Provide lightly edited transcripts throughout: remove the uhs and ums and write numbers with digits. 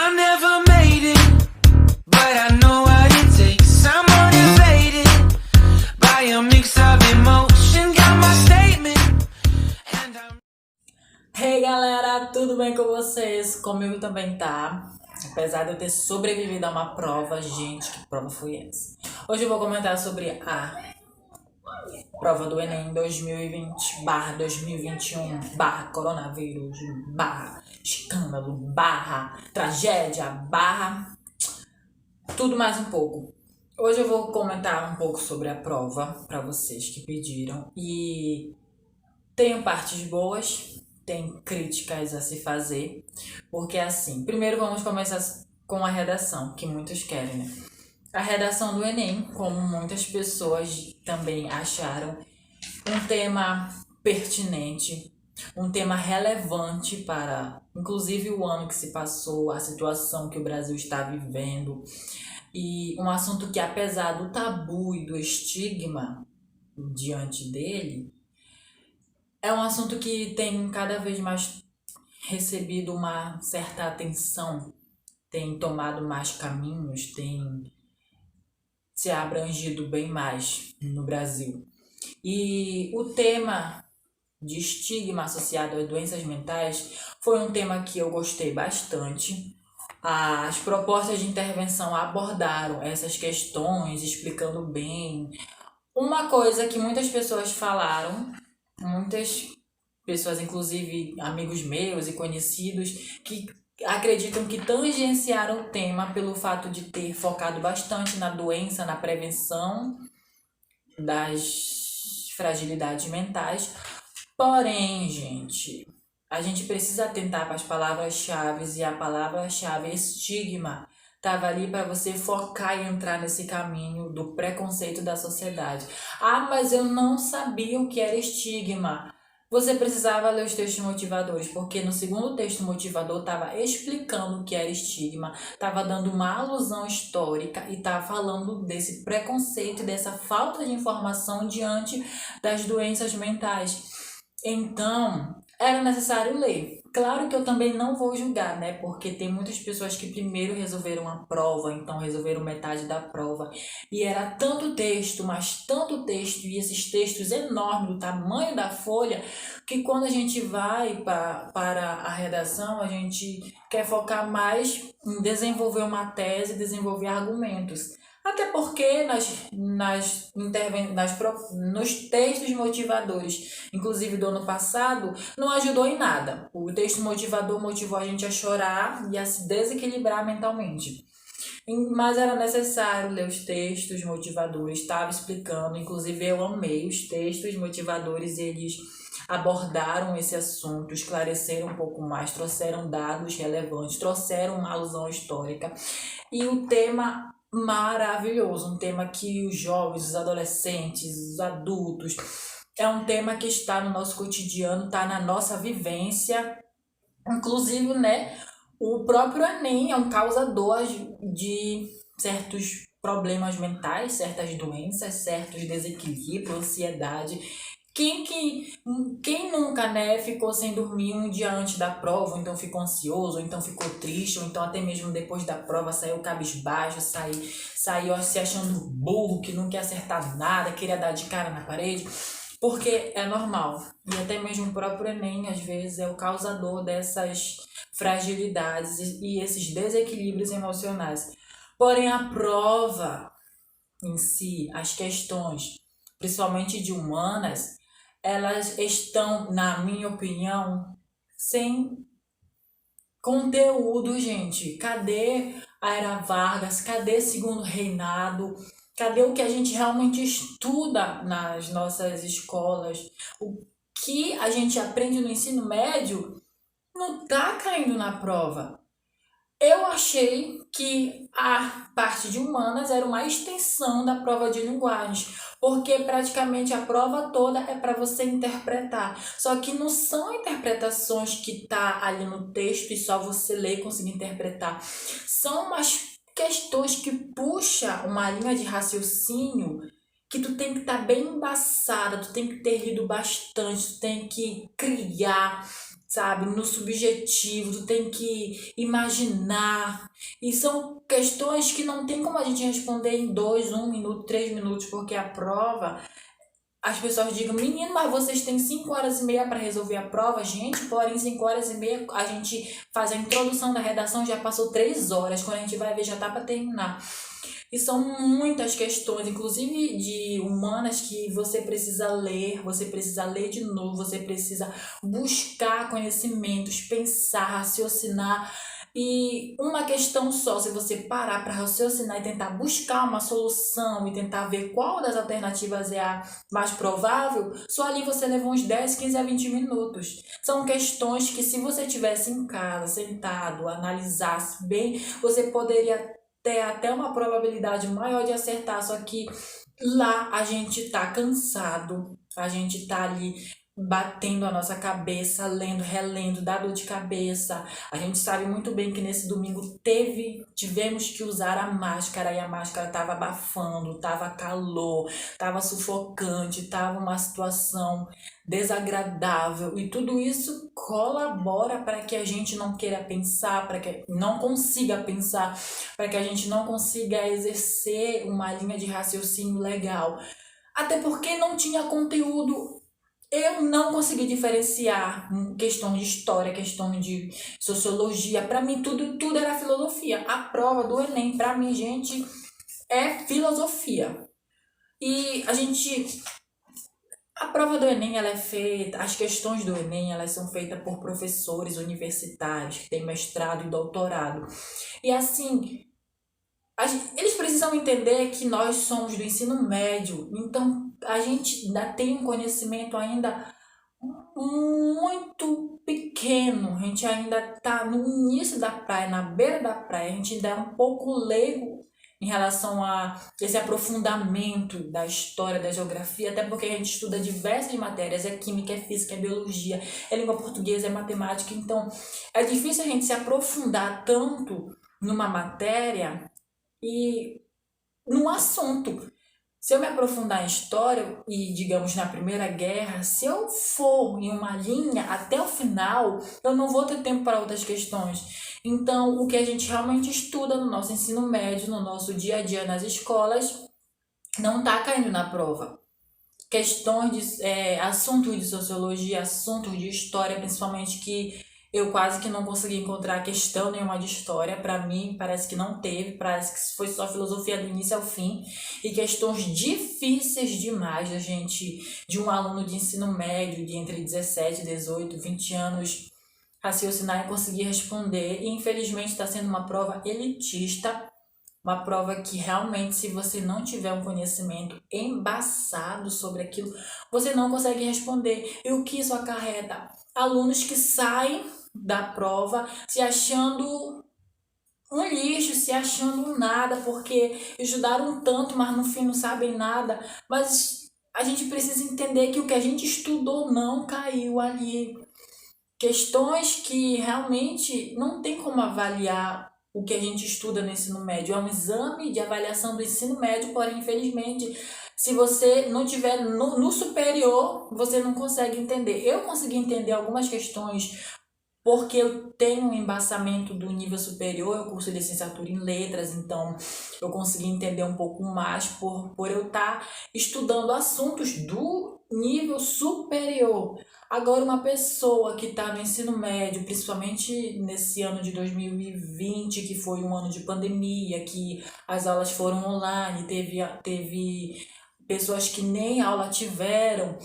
I never made it, but I know what it takes. I'm motivated by a mix of emotion. Got my statement, and I'm... Hey galera, tudo bem com vocês? Comigo também tá. Apesar de eu ter sobrevivido a uma prova, gente, que prova foi essa? Hoje eu vou comentar sobre a prova do Enem 2020/2021/coronavírus, escândalo, tragédia, tudo mais um pouco. Hoje eu vou comentar um pouco sobre a prova para vocês que pediram e tenho partes boas, tem críticas a se fazer, porque assim, primeiro vamos começar com a redação, que muitos querem, né? A redação do Enem, como muitas pessoas também acharam, um tema pertinente, um tema relevante para, inclusive, o ano que se passou, a situação que o Brasil está vivendo, e um assunto que, apesar do tabu e do estigma diante dele, é um assunto que tem cada vez mais recebido uma certa atenção, tem tomado mais caminhos, tem se abrangido bem mais no Brasil. E o tema de estigma associado às doenças mentais foi um tema que eu gostei bastante. As propostas de intervenção abordaram essas questões, explicando bem. Uma coisa que muitas pessoas falaram, muitas pessoas, inclusive amigos meus e conhecidos, que acreditam que tangenciaram o tema pelo fato de ter focado bastante na doença, na prevenção das fragilidades mentais. Porém, gente, a gente precisa atentar para as palavras-chave, e a palavra-chave estigma estava ali para você focar e entrar nesse caminho do preconceito da sociedade. Ah, mas eu não sabia o que era estigma. Você precisava ler os textos motivadores, porque no segundo texto motivador estava explicando o que era estigma, estava dando uma alusão histórica e estava falando desse preconceito e dessa falta de informação diante das doenças mentais. Então, era necessário ler. Claro que eu também não vou julgar, né? Porque tem muitas pessoas que primeiro resolveram a prova, então resolveram metade da prova. E era tanto texto, mas tanto texto, e esses textos enormes, do tamanho da folha, que quando a gente vai para a redação, a gente quer focar mais em desenvolver uma tese, desenvolver argumentos. Até porque nos textos motivadores, inclusive do ano passado, não ajudou em nada. O texto motivador motivou a gente a chorar e a se desequilibrar mentalmente. Mas era necessário ler os textos motivadores, estava explicando, inclusive eu amei os textos motivadores, eles abordaram esse assunto, esclareceram um pouco mais, trouxeram dados relevantes, trouxeram uma alusão histórica. E o tema maravilhoso, um tema que os jovens, os adolescentes, os adultos, é um tema que está no nosso cotidiano, está na nossa vivência, inclusive, né, o próprio Enem é um causador de certos problemas mentais, certas doenças, certos desequilíbrios, ansiedade. Quem nunca, né, ficou sem dormir um dia antes da prova, ou então ficou ansioso, ou então ficou triste, ou então até mesmo depois da prova saiu cabisbaixo, saiu se achando burro, que não quer acertar nada, queria dar de cara na parede, porque é normal. E até mesmo o próprio Enem, às vezes, é o causador dessas fragilidades e esses desequilíbrios emocionais. Porém, a prova em si, as questões, principalmente de humanas, elas estão, na minha opinião, sem conteúdo, gente. Cadê a Era Vargas? Cadê Segundo Reinado? Cadê o que a gente realmente estuda nas nossas escolas? O que a gente aprende no ensino médio não está caindo na prova. Eu achei que a parte de humanas era uma extensão da prova de linguagens, porque praticamente a prova toda é para você interpretar. Só que não são interpretações que tá ali no texto e só você lê e conseguir interpretar. São umas questões que puxa uma linha de raciocínio que tu tem que estar bem embaçada, tu tem que ter lido bastante, tu tem que criar sabe, no subjetivo, tu tem que imaginar. E são questões que não tem como a gente responder em 2, 1 minuto, 3 minutos, porque a prova, as pessoas digam, menino, mas vocês têm 5 horas e meia para resolver a prova, gente, porém em 5 horas e meia a gente faz a introdução da redação, já passou 3 horas, quando a gente vai ver já tá para terminar. E são muitas questões, inclusive de humanas, que você precisa ler de novo, você precisa buscar conhecimentos, pensar, raciocinar. E uma questão só, se você parar para raciocinar e tentar buscar uma solução e tentar ver qual das alternativas é a mais provável, só ali você leva uns 10, 15 a 20 minutos. São questões que, se você tivesse em casa, sentado, analisasse bem, você poderia ter até uma probabilidade maior de acertar, só que lá a gente tá cansado, a gente tá ali batendo a nossa cabeça, lendo, relendo, dá dor de cabeça. A gente sabe muito bem que nesse domingo tivemos que usar a máscara e a máscara tava abafando, tava calor, tava sufocante, tava uma situação desagradável e tudo isso colabora para que a gente não queira pensar, para que não consiga pensar, para que a gente não consiga exercer uma linha de raciocínio legal. Até porque não tinha conteúdo. Eu não consegui diferenciar questões de história, questões de sociologia. Para mim, tudo era filosofia. A prova do Enem, para mim, gente, é filosofia. E a prova do Enem, ela é feita, as questões do Enem, elas são feitas por professores universitários que têm mestrado e doutorado. E assim, eles precisam entender que nós somos do ensino médio, então a gente ainda tem um conhecimento ainda muito pequeno, a gente ainda está no início da praia, na beira da praia, a gente ainda é um pouco leigo em relação a esse aprofundamento da história, da geografia, até porque a gente estuda diversas matérias, é química, é física, é biologia, é língua portuguesa, é matemática, então é difícil a gente se aprofundar tanto numa matéria e num assunto. Se eu me aprofundar em história e, digamos, na Primeira Guerra, se eu for em uma linha até o final, eu não vou ter tempo para outras questões. Então, o que a gente realmente estuda no nosso ensino médio, no nosso dia a dia nas escolas, não está caindo na prova. Questões assuntos de sociologia, assuntos de história, principalmente, que eu quase que não consegui encontrar questão nenhuma de história. Para mim, parece que não teve, parece que foi só filosofia do início ao fim. E questões difíceis demais de um aluno de ensino médio, de entre 17, 18, 20 anos, raciocinar e conseguir responder. E infelizmente está sendo uma prova elitista, uma prova que realmente, se você não tiver um conhecimento embaçado sobre aquilo, você não consegue responder. E o que isso acarreta? Alunos que saem da prova se achando um lixo, se achando um nada, porque estudaram tanto, mas no fim não sabem nada. Mas a gente precisa entender que o que a gente estudou não caiu ali. Questões que realmente não tem como avaliar o que a gente estuda no ensino médio. É um exame de avaliação do ensino médio, porém, infelizmente, se você não tiver no superior, você não consegue entender. Eu consegui entender algumas questões porque eu tenho um embasamento do nível superior, eu curso licenciatura em letras, então eu consegui entender um pouco mais por eu estar estudando assuntos do nível superior. Agora, uma pessoa que está no ensino médio, principalmente nesse ano de 2020, que foi um ano de pandemia, que as aulas foram online, teve pessoas que nem aula tiveram,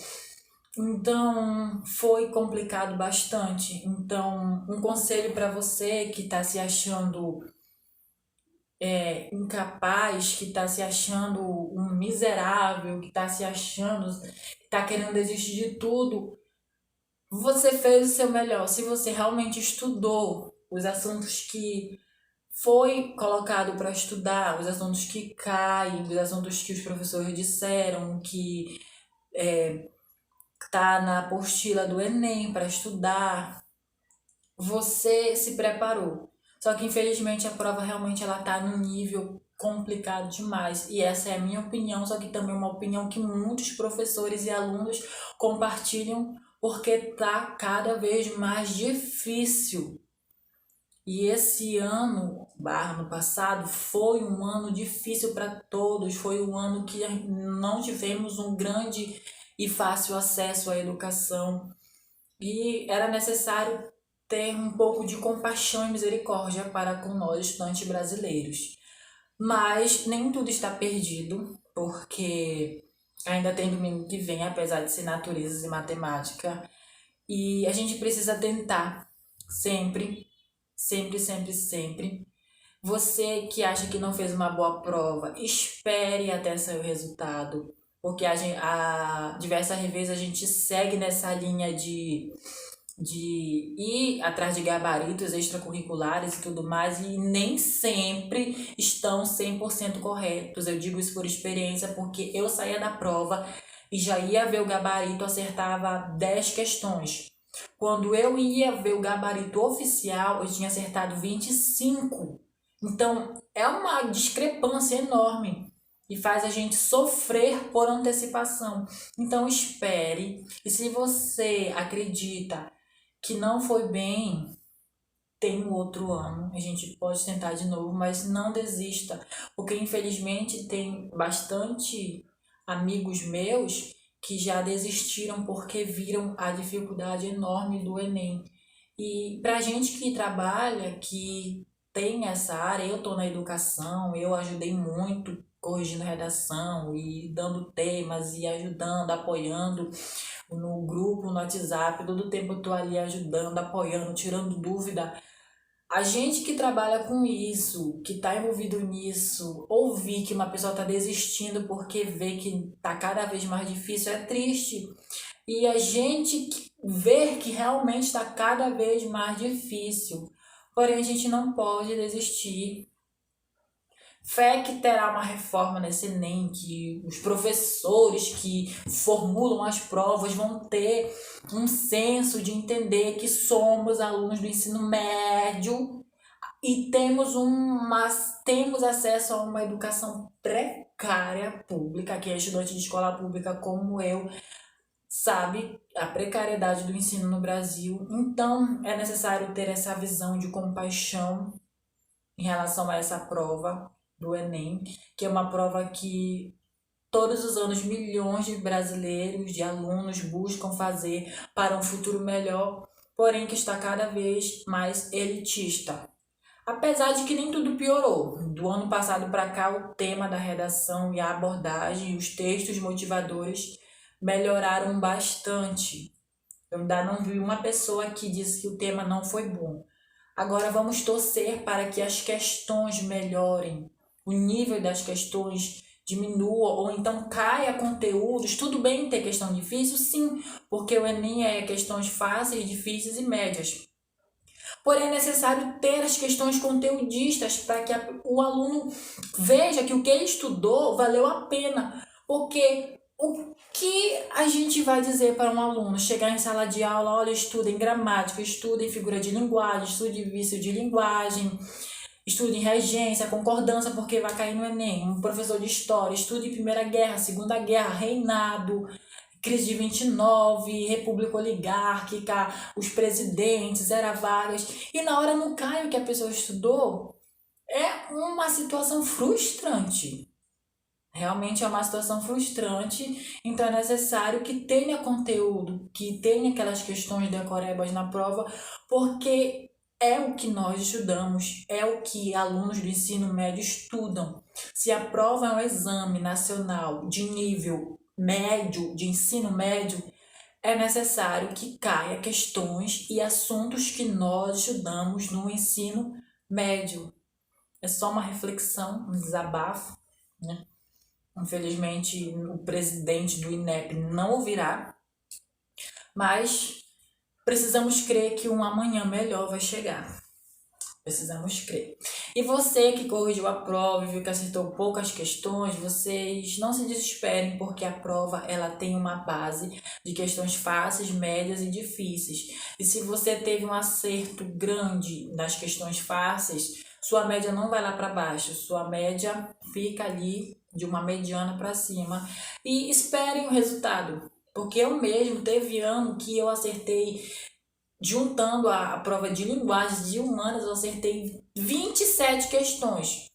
então foi complicado bastante. Então, um conselho para você que está se achando incapaz, que está se achando um miserável, que está se achando, que está querendo desistir de tudo, você fez o seu melhor. Se você realmente estudou os assuntos que foi colocado para estudar, os assuntos que caem, os assuntos que os professores disseram, que tá na apostila do Enem para estudar, você se preparou. Só que infelizmente a prova realmente ela tá num nível complicado demais. E essa é a minha opinião, só que também é uma opinião que muitos professores e alunos compartilham porque tá cada vez mais difícil. E esse ano, no passado, foi um ano difícil para todos, foi um ano que não tivemos um grande e fácil acesso à educação. E era necessário ter um pouco de compaixão e misericórdia para com nós, estudantes brasileiros. Mas nem tudo está perdido, porque ainda tem domingo que vem, apesar de ser naturezas e matemática. E a gente precisa tentar sempre, sempre, sempre, sempre. Você que acha que não fez uma boa prova, espere até sair o resultado, porque diversas vezes a gente segue nessa linha de ir atrás de gabaritos extracurriculares e tudo mais, e nem sempre estão 100% corretos. Eu digo isso por experiência, porque eu saía da prova e já ia ver o gabarito, acertava 10 questões. Quando eu ia ver o gabarito oficial, eu tinha acertado 25. Então, é uma discrepância enorme e faz a gente sofrer por antecipação. Então, espere. E se você acredita que não foi bem, tem um outro ano, a gente pode tentar de novo, mas não desista, porque infelizmente tem bastante amigos meus que já desistiram porque viram a dificuldade enorme do Enem. E pra gente que trabalha, que tem essa área, eu tô na educação, eu ajudei muito corrigindo redação e dando temas e ajudando, apoiando no grupo, no WhatsApp, todo tempo eu tô ali ajudando, apoiando, tirando dúvida. A gente que trabalha com isso, que tá envolvido nisso, ouvir que uma pessoa tá desistindo porque vê que tá cada vez mais difícil é triste. E a gente ver que realmente está cada vez mais difícil. Porém, a gente não pode desistir. Fé que terá uma reforma nesse Enem, que os professores que formulam as provas vão ter um senso de entender que somos alunos do ensino médio e temos acesso a uma educação precária pública, que é estudante de escola pública como eu, sabe a precariedade do ensino no Brasil. Então, é necessário ter essa visão de compaixão em relação a essa prova do Enem, que é uma prova que todos os anos milhões de brasileiros, de alunos buscam fazer para um futuro melhor, porém que está cada vez mais elitista. Apesar de que nem tudo piorou. Do ano passado para cá, o tema da redação e a abordagem e os textos motivadores melhoraram bastante. Eu ainda não vi uma pessoa que disse que o tema não foi bom. Agora vamos torcer para que as questões melhorem, o nível das questões diminua ou então caia conteúdos. Tudo bem ter questão difícil? Sim, porque o Enem é questões fáceis, difíceis e médias. Porém, é necessário ter as questões conteudistas para que o aluno veja que o que ele estudou valeu a pena. Porque o que a gente vai dizer para um aluno? Chegar em sala de aula, olha, estuda em gramática, estuda em figura de linguagem, estuda em vício de linguagem, estuda em regência, concordância, porque vai cair no Enem. Um professor de história, estuda em Primeira Guerra, Segunda Guerra, reinado, crise de 29, república oligárquica, os presidentes, era Vargas, e na hora não cai o que a pessoa estudou. É uma situação frustrante. Realmente é uma situação frustrante, então é necessário que tenha conteúdo, que tenha aquelas questões decorebas na prova, porque é o que nós estudamos, é o que alunos do ensino médio estudam. Se a prova é um exame nacional de nível médio, de ensino médio, é necessário que caia questões e assuntos que nós estudamos no ensino médio. É só uma reflexão, um desabafo, né? Infelizmente, o presidente do INEP não ouvirá, mas precisamos crer que um amanhã melhor vai chegar. Precisamos crer. E você que corrigiu a prova e viu que acertou poucas questões, vocês não se desesperem, porque a prova ela tem uma base de questões fáceis, médias e difíceis. E se você teve um acerto grande nas questões fáceis, sua média não vai lá para baixo, sua média fica ali de uma mediana para cima. E esperem o resultado. Porque eu mesmo, teve ano que eu acertei, juntando a prova de linguagens de humanas, eu acertei 27 questões.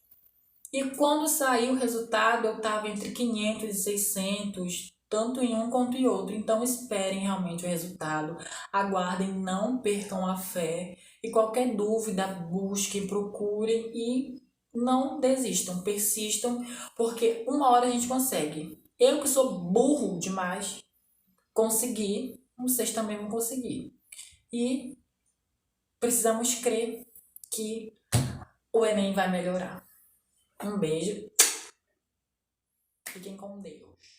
E quando saiu o resultado, eu estava entre 500 e 600, tanto em um quanto em outro. Então, esperem realmente o resultado, aguardem, não percam a fé. E qualquer dúvida, busquem, procurem e não desistam, persistam, porque uma hora a gente consegue. Eu que sou burro demais, consegui, vocês também vão conseguir. E precisamos crer que o Enem vai melhorar. Um beijo. Fiquem com Deus.